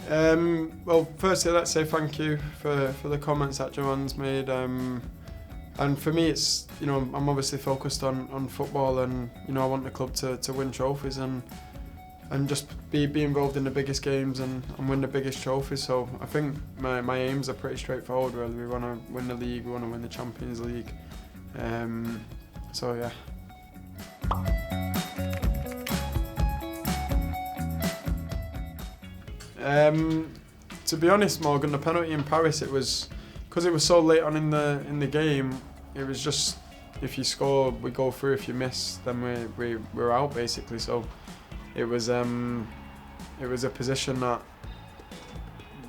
Well, firstly, let's say thank you for the comments that Joanne's made. And for me, it's, I'm obviously focused on football, and I want the club to win trophies and just be involved in the biggest games and win the biggest trophies. So I think my aims are pretty straightforward, really. We want to win the league, we want to win the Champions League. So yeah. To be honest, Morgan, the penalty in Paris, it was because it was so late on in the game. It was just, if you score, we go through. If you miss, then we're out, basically. So it was a position that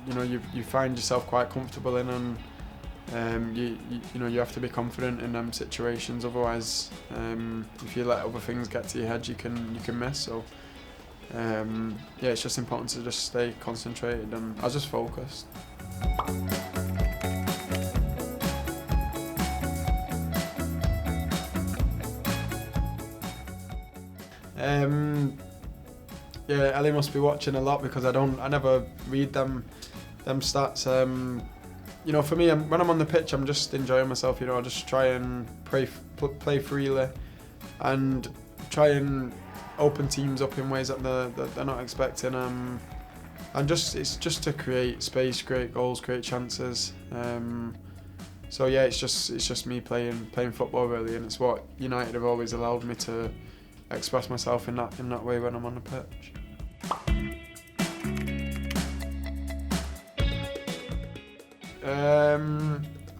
you find yourself quite comfortable in, and you have to be confident in them situations. Otherwise, if you let other things get to your head, you can miss. So. Yeah, it's just important to just stay concentrated, and I was just focused. Yeah, Ellie must be watching a lot because I never read them stats. For me, when I'm on the pitch, I'm just enjoying myself. I just try and play freely, and try and open teams up in ways that they're not expecting, and it's just to create space, create goals, create chances. So yeah, it's just me playing football, really, and it's what United have always allowed me to express myself in that way when I'm on the pitch.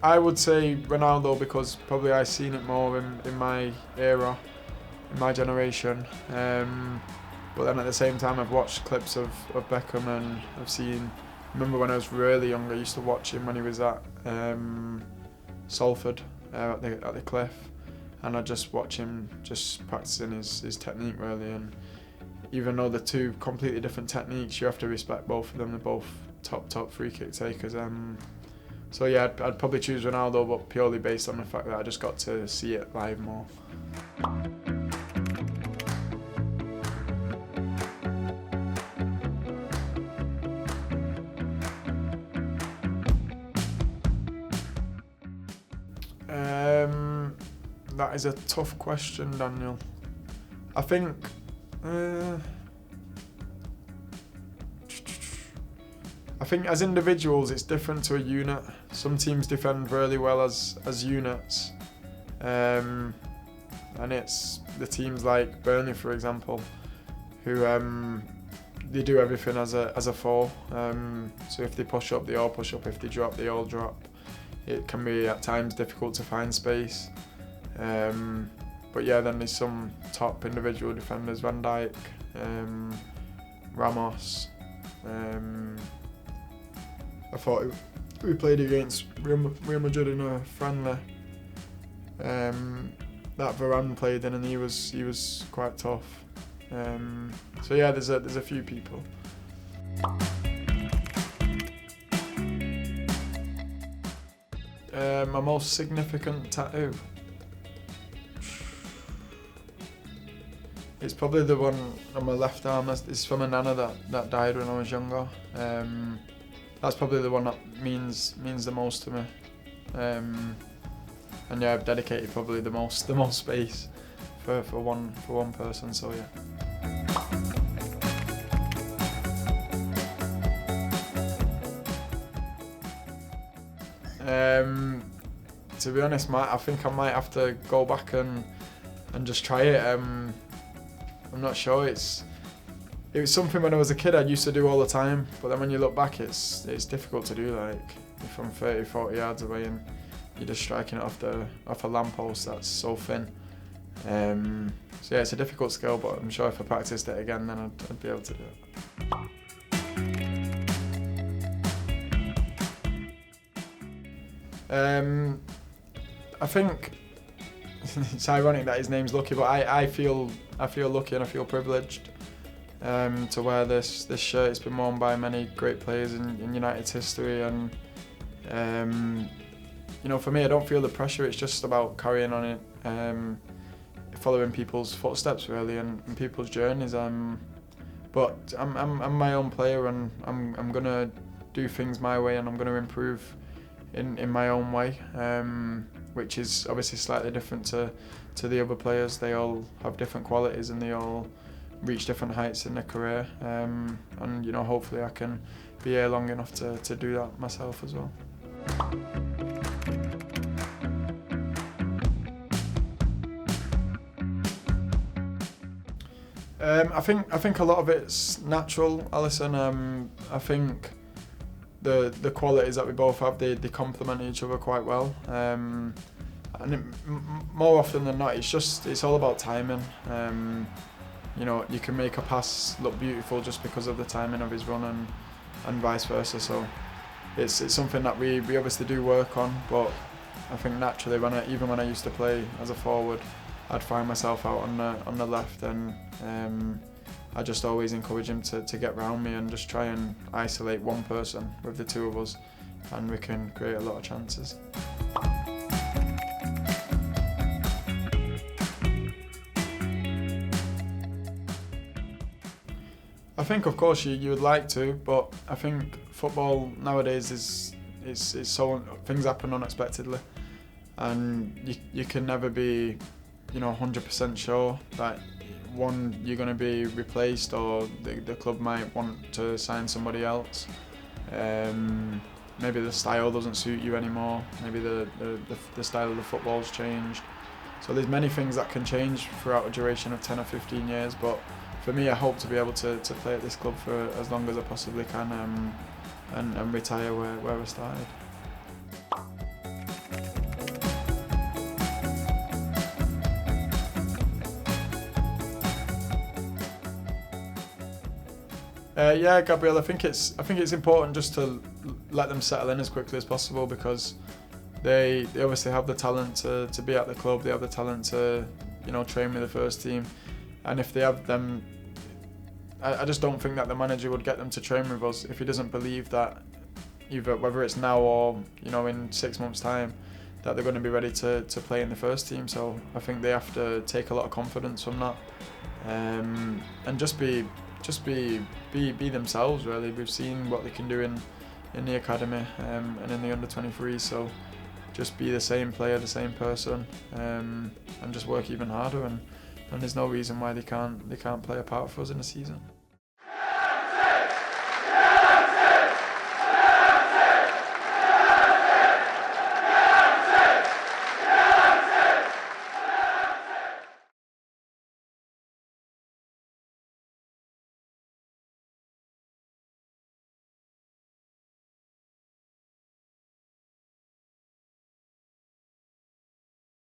I would say Ronaldo, because probably I've seen it more in my era, in my generation, but then at the same time I've watched clips of Beckham, and remember when I was really young, I used to watch him when he was at Salford at the Cliff, and I'd just watch him just practicing his technique, really. And even though they're two completely different techniques, you have to respect both of them. They're both top free kick takers. So yeah, I'd probably choose Ronaldo, but purely based on the fact that I just got to see it live more. That is a tough question, Daniel. I think as individuals it's different to a unit. Some teams defend really well as units, and it's the teams like Burnley, for example, who they do everything as a four. So if they push up, they all push up. If they drop, they all drop. It can be at times difficult to find space. But yeah, then there's some top individual defenders, Van Dijk, Ramos. I thought we played against Real Madrid in a friendly that Varane played in, and he was quite tough. So yeah, there's a few people. My most significant tattoo. It's probably the one on my left arm. It's from a nana that died when I was younger. That's probably the one that means the most to me. And yeah, I've dedicated probably the most space for one person. So yeah. To be honest, I think I might have to go back and just try it. I'm not sure. It was something when I was a kid I used to do all the time, but then when you look back, it's difficult to do. Like, you're from 30-40 yards away and you're just striking it off a lamppost that's so thin. So yeah, it's a difficult skill, but I'm sure if I practiced it again, then I'd be able to do it. I think it's ironic that his name's Lucky, but I feel lucky and I feel privileged to wear this shirt. It's been worn by many great players in United's history, and for me, I don't feel the pressure. It's just about carrying on it, following people's footsteps, really, and people's journeys. But I'm my own player, and I'm gonna do things my way, and I'm gonna improve in my own way, which is obviously slightly different to the other players. They all have different qualities, and they all reach different heights in their career, and you know, hopefully I can be here long enough to do that myself as well. I think a lot of it's natural, Alison. I think the qualities that we both have, they complement each other quite well. And more often than not, it's all about timing. You know, you can make a pass look beautiful just because of the timing of his run, and vice versa. So it's something that we obviously do work on. But I think naturally, even when I used to play as a forward, I'd find myself out on the left, and I just always encourage him to get round me and just try and isolate one person with the two of us, and we can create a lot of chances. I think, of course, you would like to, but I think football nowadays is so, things happen unexpectedly, and you can never be, you know, 100% sure that one, you're going to be replaced, or the club might want to sign somebody else. Maybe the style doesn't suit you anymore. Maybe the style of the football's changed. So there's many things that can change throughout a duration of 10 or 15 years. But for me, I hope to be able to play at this club for as long as I possibly can, and retire where I started. Yeah, Gabriel, I think it's important just to let them settle in as quickly as possible, because they obviously have the talent to be at the club. They have the talent to, you know, train with the first team, and if they have them, I just don't think that the manager would get them to train with us if he doesn't believe that, either whether it's now or, you know, in 6 months' time, that they're going to be ready to play in the first team. So I think they have to take a lot of confidence from that, and just be themselves, really. We've seen what they can do in the academy, and in the under-23, so just be the same player, the same person, and just work even harder, and there's no reason why they can't play a part for us in the season.